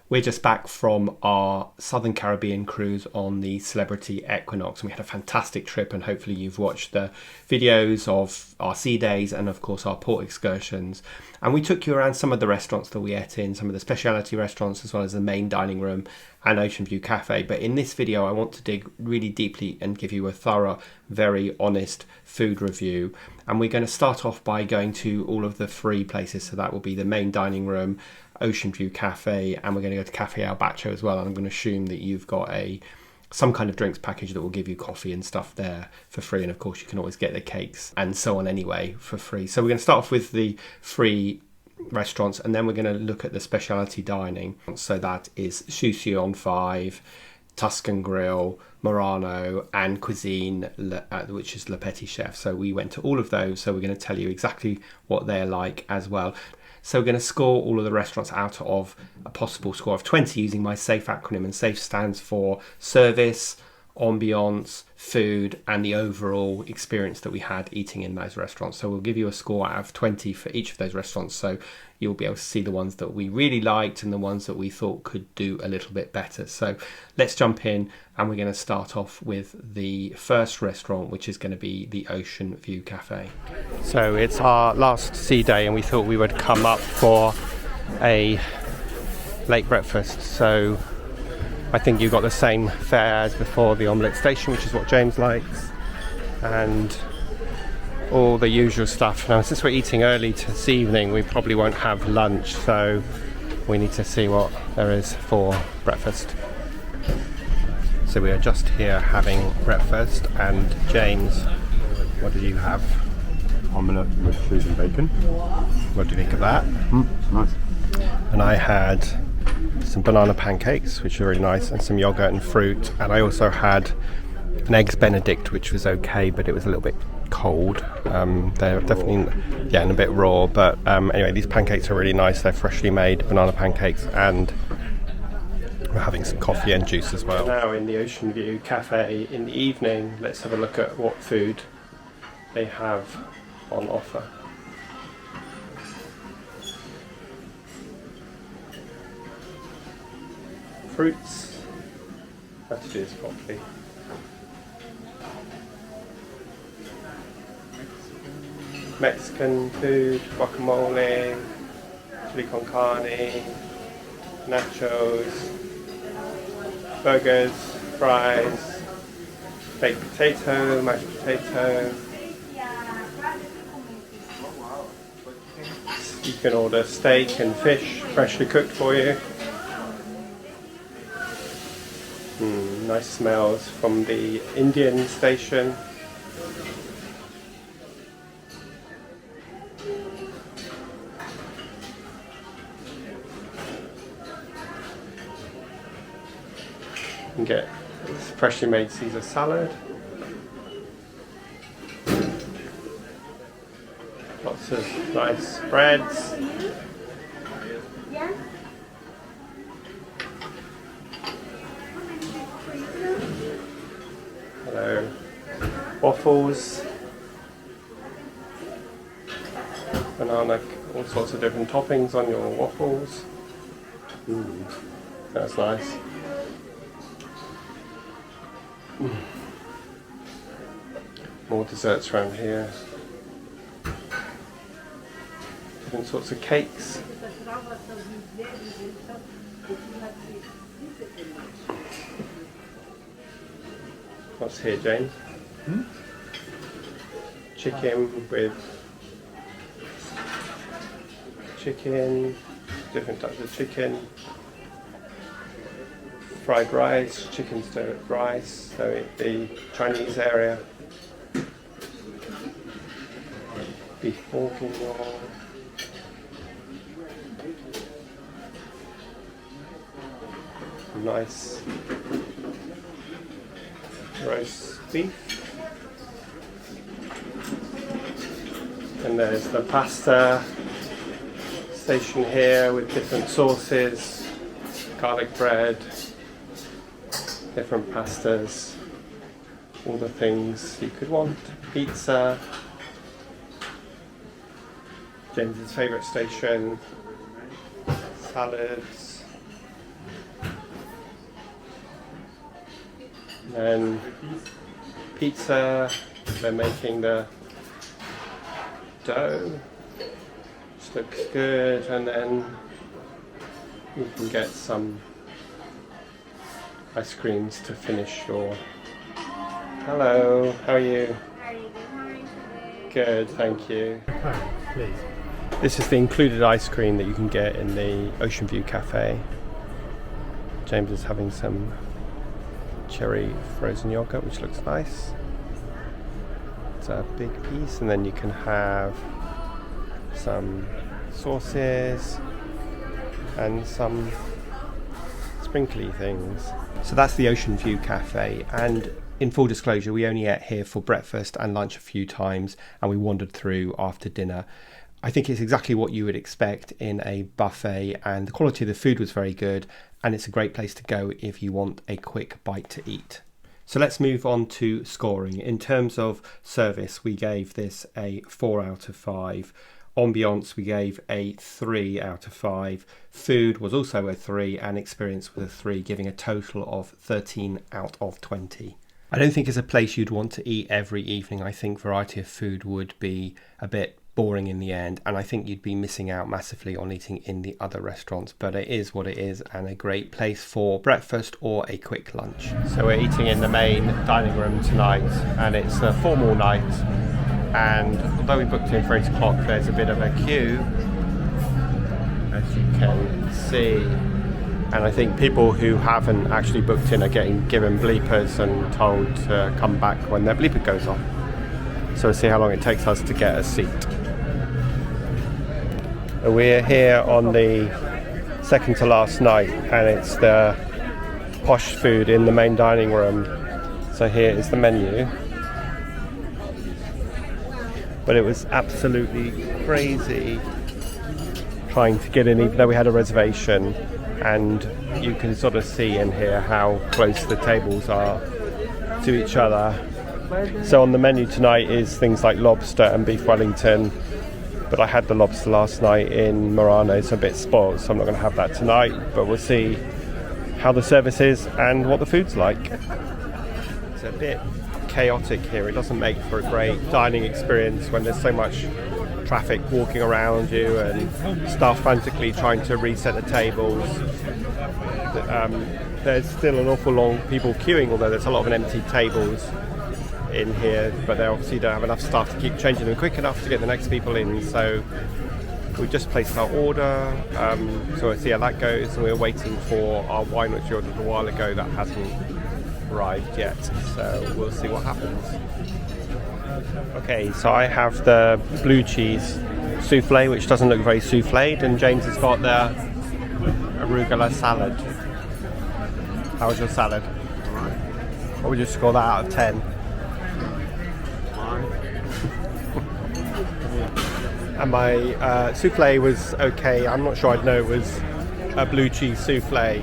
We're just back from our Southern Caribbean cruise on the Celebrity Equinox, and we had a fantastic trip, and hopefully you've watched the videos of our sea days and of course our port excursions. And we took you around some of the restaurants that we ate in, some of the specialty restaurants, as well as the main dining room and Ocean View Cafe. But in this video I want to dig really deeply and give you a thorough, very honest food review. And we're going to start off by going to all of the free places. So that will be the main dining room, Ocean View Cafe, and we're going to go to Cafe Al Bacio as well. And I'm going to assume that you've got some kind of drinks package that will give you coffee and stuff there for free. And of course you can always get the cakes and so on anyway for free. So we're going to start off with the free restaurants, and then we're going to look at the specialty dining. So that is Sushi On Five, Tuscan Grille, Murano, and Cuisine, which is Le Petit Chef. So we went to all of those, so we're going to tell you exactly what they're like as well. So we're going to score all of the restaurants out of a possible score of 20 using my SAFE acronym, and SAFE stands for service, ambiance, food, and the overall experience that we had eating in those restaurants. So we'll give you a score out of 20 for each of those restaurants, so you'll be able to see the ones that we really liked and the ones that we thought could do a little bit better. So let's jump in, and we're going to start off with the first restaurant, which is going to be the Ocean View Cafe. So it's our last sea day, and we thought we would come up for a late breakfast. So I think you've got the same fare as before, the omelette station, which is what James likes, and all the usual stuff. Now, since we're eating early this evening, we probably won't have lunch, so we need to see what there is for breakfast. So we are just here having breakfast, and James, what did you have? Omelette with cheese and bacon. What do you think of that? Nice. And I had some banana pancakes, which were really nice, and some yogurt and fruit. And I also had an eggs benedict, which was okay, but it was a little bit cold. They're definitely and a bit raw, but anyway, these pancakes are really nice. They're freshly made banana pancakes, and we're having some coffee and juice as well. Now in the Ocean View Cafe in the evening, let's have a look at what food they have on offer. Fruits. I have to do this properly. Mexican food, guacamole, chili con carne, nachos, burgers, fries, baked potato, mashed potato. You can order steak and fish freshly cooked for you. Nice smells from the Indian station. You can get this freshly made Caesar salad. Lots of nice breads. Hello. Waffles. Banana, all sorts of different toppings on your waffles. That's nice. More desserts around here. Different sorts of cakes. What's here, James? Chicken with different types of chicken. Fried rice, chicken stir rice, so the Chinese area. Beef bourguignon. Nice roast beef. And there's the pasta station here with different sauces, garlic bread, different pastas, all the things you could want. Pizza, James's favourite station, salads, And pizza, they're making the dough, which looks good, and then you can get some ice creams to finish your... Hello, how are you? How are you doing today? Good, thank you. Please. This is the included ice cream that you can get in the Ocean View Cafe. James is having some cherry frozen yogurt, which looks nice. It's a big piece, and then you can have some sauces and some sprinkly things. So that's the Ocean View Cafe, and in full disclosure, we only ate here for breakfast and lunch a few times, and we wandered through after dinner. I think it's exactly what you would expect in a buffet, and the quality of the food was very good, and it's a great place to go if you want a quick bite to eat. So let's move on to scoring. In terms of service, we gave this a 4 out of 5. Ambiance, we gave a 3 out of 5. Food was also a 3, and experience was a 3, giving a total of 13 out of 20. I don't think it's a place you'd want to eat every evening. I think variety of food would be a bit boring in the end, and I think you'd be missing out massively on eating in the other restaurants, but it is what it is, and a great place for breakfast or a quick lunch. So we're eating in the main dining room tonight, and it's a formal night, and although we booked in for 8 o'clock, there's a bit of a queue, as you can see, and I think people who haven't actually booked in are getting given bleepers and told to come back when their bleeper goes off. So we'll see how long it takes us to get a seat. We're here on the second to last night, and it's the posh food in the main dining room. So here is the menu. But it was absolutely crazy trying to get in, even though we had a reservation, and you can sort of see in here how close the tables are to each other. So on the menu tonight is things like lobster and beef Wellington, but I had the lobster last night in Murano, so a bit spoiled, so I'm not going to have that tonight, but we'll see how the service is and what the food's like. It's a bit chaotic here. It doesn't make for a great dining experience when there's so much traffic walking around you and staff frantically trying to reset the tables. There's still an awful long people queuing, although there's a lot of empty tables in here, but they obviously don't have enough staff to keep changing them quick enough to get the next people in, so we just placed our order, so we'll see how that goes, and we're waiting for our wine which we ordered a while ago that hasn't arrived yet, so we'll see what happens. Okay, so I have the blue cheese souffle, which doesn't look very souffled, and James has got the arugula salad. How was your salad? Alright. What would you score that out of 10? And my souffle was okay. I'm not sure I'd know it was a blue cheese souffle,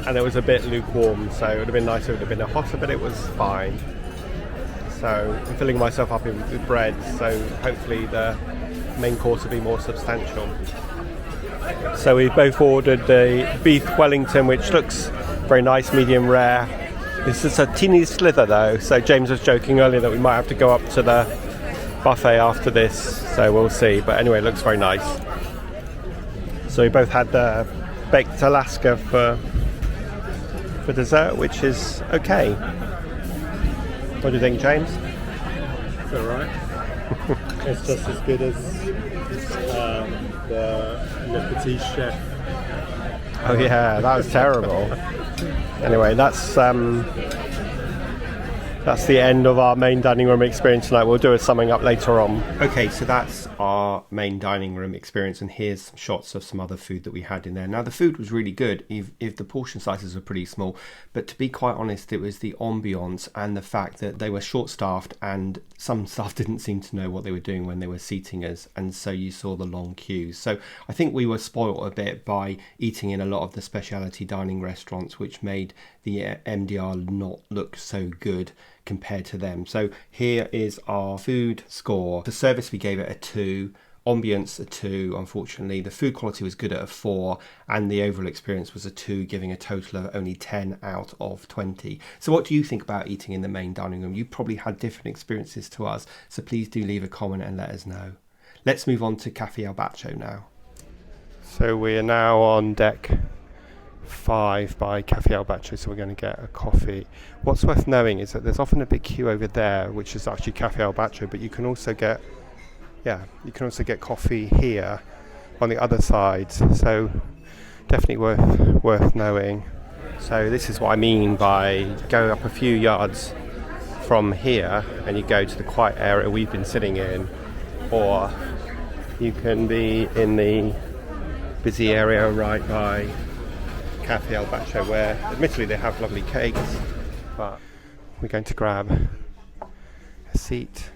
and it was a bit lukewarm, so it would have been nicer if it would have been a hotter, but it was fine. So I'm filling myself up with bread, so hopefully the main course will be more substantial. So we've both ordered the beef Wellington, which looks very nice, medium rare. This is a teeny slither though, so James was joking earlier that we might have to go up to the buffet after this, so we'll see, but anyway, it looks very nice. So we both had the baked Alaska for dessert, which is okay. What do you think, James? It's alright. It's just as good as the Petit Chef. Oh yeah, that was terrible. Anyway, that's the end of our main dining room experience tonight. We'll do a summing up later on. Okay, so that's our main dining room experience, and here's shots of some other food that we had in there. Now, the food was really good, if the portion sizes were pretty small, but to be quite honest, it was the ambiance and the fact that they were short-staffed, and some staff didn't seem to know what they were doing when they were seating us, and so you saw the long queues. So I think we were spoiled a bit by eating in a lot of the specialty dining restaurants, which made the MDR not look so good compared to them. So here is our food score. For service, we gave it a 2. Ambience a 2, unfortunately. The food quality was good at a 4, and the overall experience was a 2, giving a total of only 10 out of 20. So what do you think about eating in the main dining room? You probably had different experiences to us, so please do leave a comment and let us know. Let's move on to Cafe Al Bacio now. So we are now on deck 5 by Cafe Al Bacio, so we're going to get a coffee. What's worth knowing is that there's often a big queue over there, which is actually Cafe Al Bacio, but you can also get coffee here on the other side, so definitely worth knowing. So this is what I mean by going up a few yards from here and you go to the quiet area we've been sitting in, or you can be in the busy area right by Cafe Al Bacio, where admittedly they have lovely cakes, but we're going to grab a seat.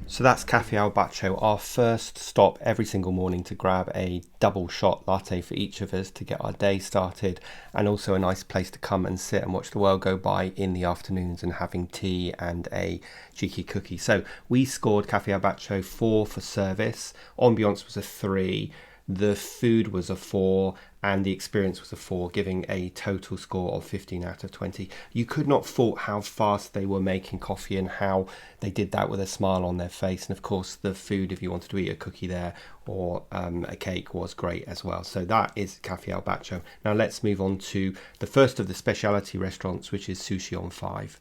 So that's Cafe Al Bacio, our first stop every single morning to grab a double shot latte for each of us to get our day started, and also a nice place to come and sit and watch the world go by in the afternoons and having tea and a cheeky cookie. So we scored Cafe Al Bacio 4 for service, ambiance was a 3, the food was a 4, and the experience was a 4, giving a total score of 15 out of 20. You could not fault how fast they were making coffee and how they did that with a smile on their face. And of course, the food, if you wanted to eat a cookie there or a cake, was great as well. So that is Cafe Al Bacio. Now let's move on to the first of the specialty restaurants, which is Sushi On Five.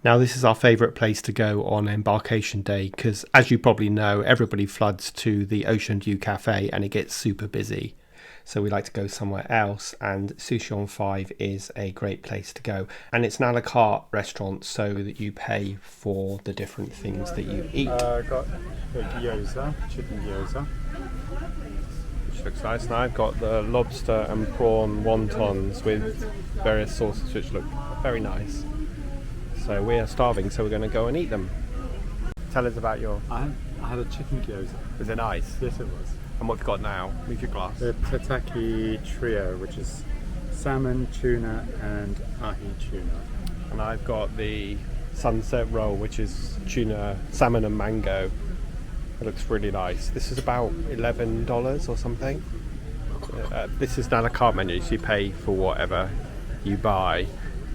Now this is our favourite place to go on embarkation day because, as you probably know, everybody floods to the Ocean View Cafe and it gets super busy. So we like to go somewhere else, and Sushi On Five is a great place to go. And it's an a la carte restaurant, so that you pay for the different things that you eat. Got the gyoza, chicken gyoza, Which looks nice. And I've got the lobster and prawn wontons with various sauces, which look very nice. So we are starving, so we're going to go and eat them. Tell us about your... I had a chicken gyoza. Was it nice? Yes, it was. And what have you got now? Move your glass. The tataki trio, which is salmon, tuna, and ahi tuna. And I've got the sunset roll, which is tuna, salmon and mango. It looks really nice. This is about $11 or something. This is an a la carte menu, so you pay for whatever you buy.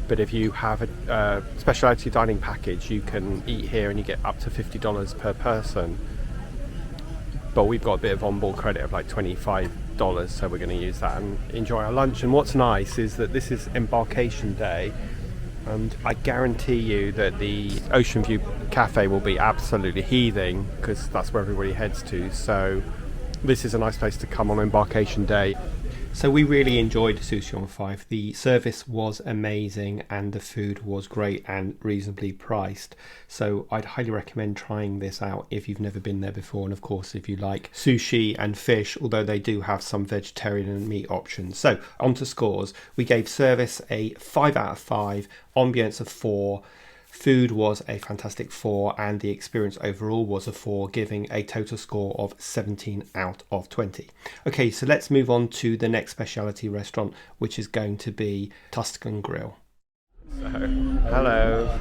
But if you have a specialty dining package, you can eat here and you get up to $50 per person. But we've got a bit of onboard credit of like $25, so we're going to use that and enjoy our lunch. And what's nice is that this is embarkation day, and I guarantee you that the Ocean View Cafe will be absolutely heaving because that's where everybody heads to. So this is a nice place to come on embarkation day. So we really enjoyed Sushi On Five. The service was amazing and the food was great and reasonably priced. So I'd highly recommend trying this out if you've never been there before. And of course, if you like sushi and fish, although they do have some vegetarian and meat options. So on to scores. We gave service a 5 out of 5, ambience a 4, food was a fantastic 4, and the experience overall was a 4, giving a total score of 17 out of 20. Okay, so let's move on to the next specialty restaurant, which is going to be Tuscan Grille. So, hello.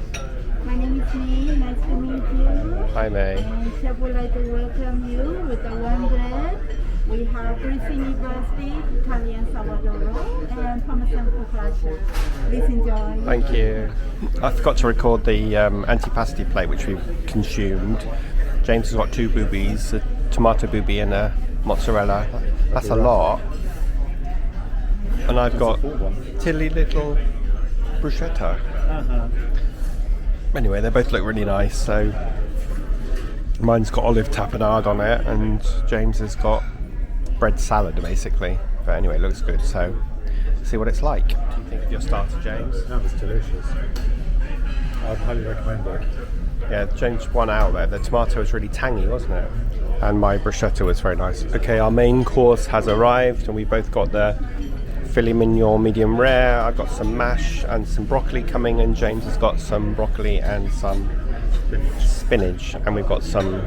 My name is May. Nice to meet you. Hi, May. And Chef would like to welcome you with the one bread. We have grissini breast, Italian sourdough, and Parmesan focaccia. Please enjoy. Thank you. I forgot to record the antipasti plate, which we've consumed. James has got 2 boobies, a tomato boobie and a mozzarella. That's a lot. And I've got tilly little bruschetta. Anyway, they both look really nice. So mine's got olive tapenade on it, and James has got bread salad basically. But anyway, it looks good. So see what it's like. What do you think of your starter, James? That was delicious. I'd highly recommend it. Yeah, James won out there. The tomato was really tangy, wasn't it? And my bruschetta was very nice. Okay, our main course has arrived, and we both got the filet mignon medium rare. I've got some mash and some broccoli coming, and James has got some broccoli and some spinach, and we've got some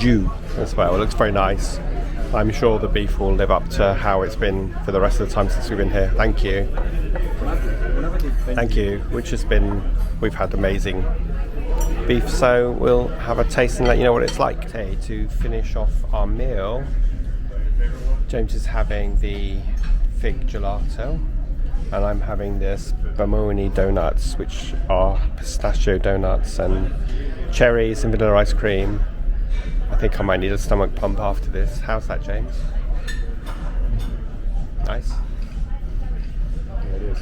jus as well. It looks very nice. I'm sure the beef will live up to how it's been for the rest of the time since we've been here. Thank you. Thank you. We've had amazing beef, so we'll have a taste and let you know what it's like. Okay, to finish off our meal, James is having the fig gelato, and I'm having this Bamoni donuts, which are pistachio donuts and cherries and vanilla ice cream. I think I might need a stomach pump after this. How's that, James? Nice. Yeah, it is.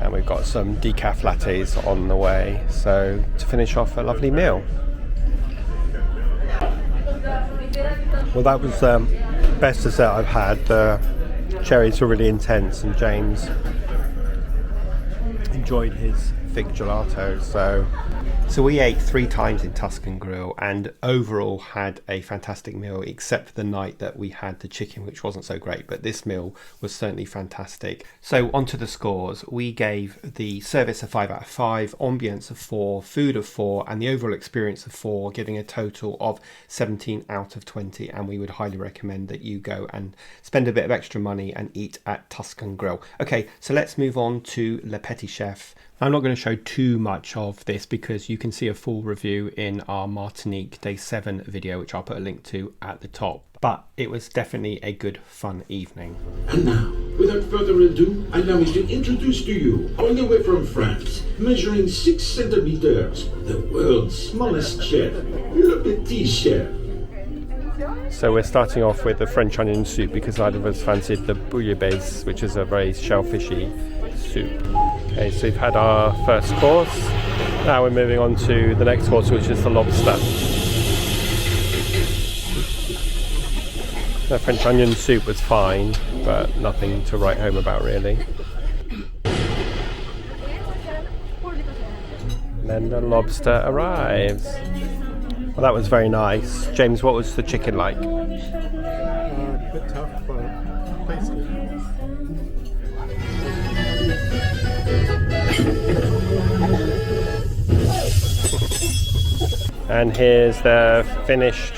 And we've got some decaf lattes on the way, so to finish off a lovely meal. Well, that was the best dessert I've had. The cherries were really intense, and James enjoyed his fig gelato. So we ate 3 times in Tuscan Grille and overall had a fantastic meal, except for the night that we had the chicken, which wasn't so great, but this meal was certainly fantastic. So onto the scores. We gave the service a 5 out of 5, ambience of 4, food of 4, and the overall experience of 4, giving a total of 17 out of 20. And we would highly recommend that you go and spend a bit of extra money and eat at Tuscan Grille. Okay, so let's move on to Le Petit Chef. I'm not going to show too much of this because you can see a full review in our Martinique Day 7 video, which I'll put a link to at the top. But it was definitely a good, fun evening. And now, without further ado, allow me to introduce to you, all the way from France, measuring 6 centimeters, the world's smallest chef, Le Petit Chef. So we're starting off with the French onion soup because either of us fancied the bouillabaisse, which is a very shellfishy soup. Okay, so we've had our first course. Now we're moving on to the next course, which is the lobster. The French onion soup was fine, but nothing to write home about really. And then the lobster arrives. Well, that was very nice. James, what was the chicken like? A bit tough, but tasty. And here's the finished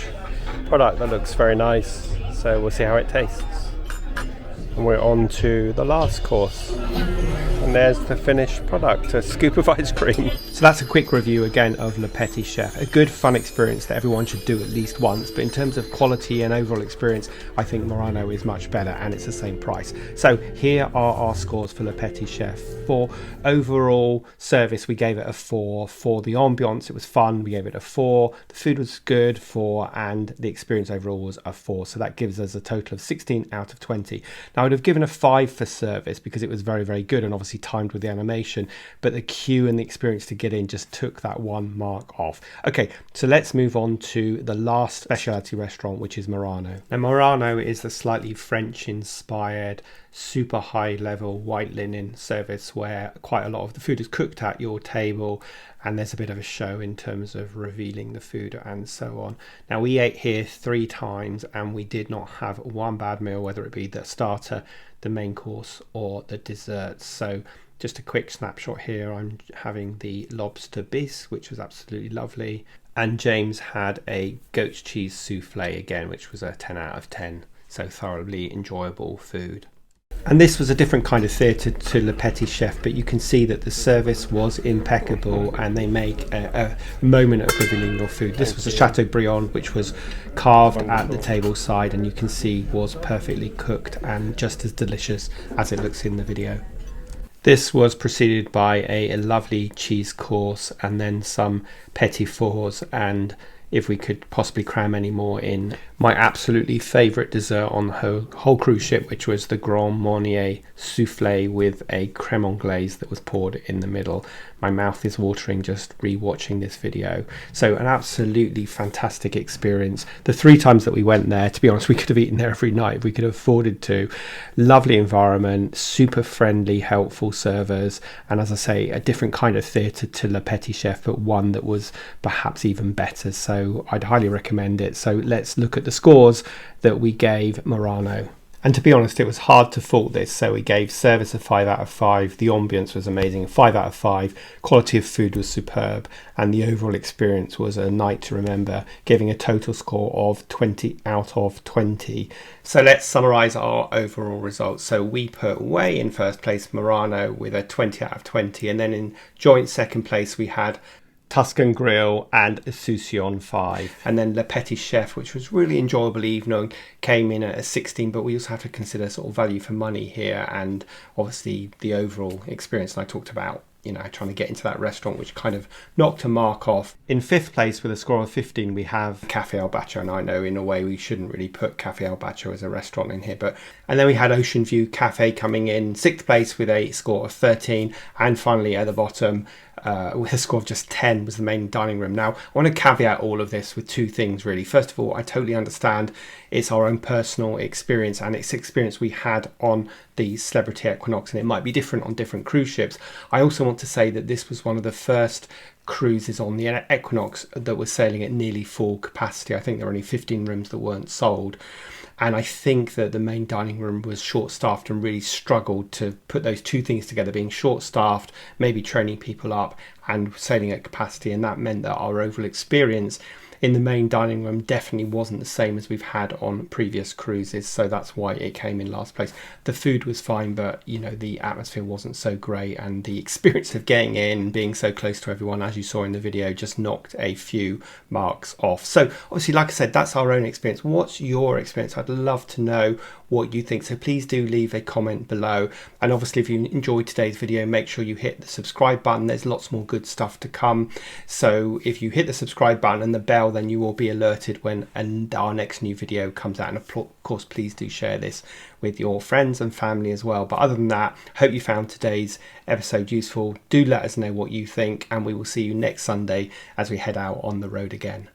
product that looks very nice, so we'll see how it tastes. And we're on to the last course, and there's the finished product, a scoop of ice cream. So that's a quick review again of Le Petit Chef. A good fun experience that everyone should do at least once, but in terms of quality and overall experience, I think Murano is much better, and it's the same price. So here are our scores for Le Petit Chef. For overall service, we gave it a 4. For the ambiance, it was fun, we gave it a 4. The food was good, 4, and the experience overall was a 4. So that gives us a total of 16 out of 20. Now I would have given a 5 for service because it was very, very good and obviously timed with the animation, but the queue and the experience to get in just took that 1 mark off. Okay, so let's move on to the last specialty restaurant, which is Murano. Now Murano is the slightly French inspired, super high level white linen service where quite a lot of the food is cooked at your table, and there's a bit of a show in terms of revealing the food and so on. Now we ate here 3 times and we did not have one bad meal, whether it be the starter, the main course or the desserts. So just a quick snapshot here. I'm having the lobster bis, which was absolutely lovely, and James had a goat's cheese souffle again, which was a 10 out of 10. So thoroughly enjoyable food. And this was a different kind of theatre to Le Petit Chef, but you can see that the service was impeccable and they make a moment of revealing your food. This was a Chateaubriand, which was carved at the table side, and you can see was perfectly cooked and just as delicious as it looks in the video. This was preceded by a lovely cheese course and then some petit fours, and if we could possibly cram any more in, my absolutely favourite dessert on the whole cruise ship, which was the Grand Marnier souffle with a creme anglaise that was poured in the middle. My mouth is watering just re-watching this video. So an absolutely fantastic experience. The 3 times that we went there, to be honest, we could have eaten there every night if we could have afforded to. Lovely environment, super friendly, helpful servers, and as I say, a different kind of theatre to Le Petit Chef, but one that was perhaps even better. So I'd highly recommend it. So let's look at the scores that we gave Murano. And to be honest, it was hard to fault this, so we gave service a 5 out of 5, the ambience was amazing, 5 out of 5, quality of food was superb, and the overall experience was a night to remember, giving a total score of 20 out of 20. So let's summarise our overall results. So we put way in first place Murano with a 20 out of 20, and then in joint second place we had Tuscan Grille and Sushi On Five. And then Le Petit Chef, which was really enjoyable evening, came in at a 16, but we also have to consider sort of value for money here, and obviously the overall experience that I talked about, you know, trying to get into that restaurant, which kind of knocked a mark off. In 5th place with a score of 15, we have Cafe El Bacio, and I know in a way we shouldn't really put Cafe El Bacio as a restaurant in here, and then we had Ocean View Cafe coming in 6th place with a score of 13, and finally at the bottom with a score of just 10 was the main dining room. Now, I want to caveat all of this with two things really. First of all, I totally understand it's our own personal experience, and it's experience we had on the Celebrity Equinox, and it might be different on different cruise ships. I also want to say that this was one of the first cruises on the Equinox that was sailing at nearly full capacity. I think there were only 15 rooms that weren't sold. And I think that the main dining room was short-staffed and really struggled to put those two things together, being short-staffed, maybe training people up and sailing at capacity. And that meant that our overall experience in the main dining room definitely wasn't the same as we've had on previous cruises. So that's why it came in last place. The food was fine, but you know, the atmosphere wasn't so great, and the experience of getting in and being so close to everyone, as you saw in the video, just knocked a few marks off. So obviously, like I said, that's our own experience. What's your experience? I'd love to know what you think, so please do leave a comment below. And obviously, if you enjoyed today's video, make sure you hit the subscribe button. There's lots more good stuff to come, so if you hit the subscribe button and the bell, then you will be alerted when our next new video comes out. And of course, please do share this with your friends and family as well. But other than that, hope you found today's episode useful. Do let us know what you think, and we will see you next Sunday as we head out on the road again.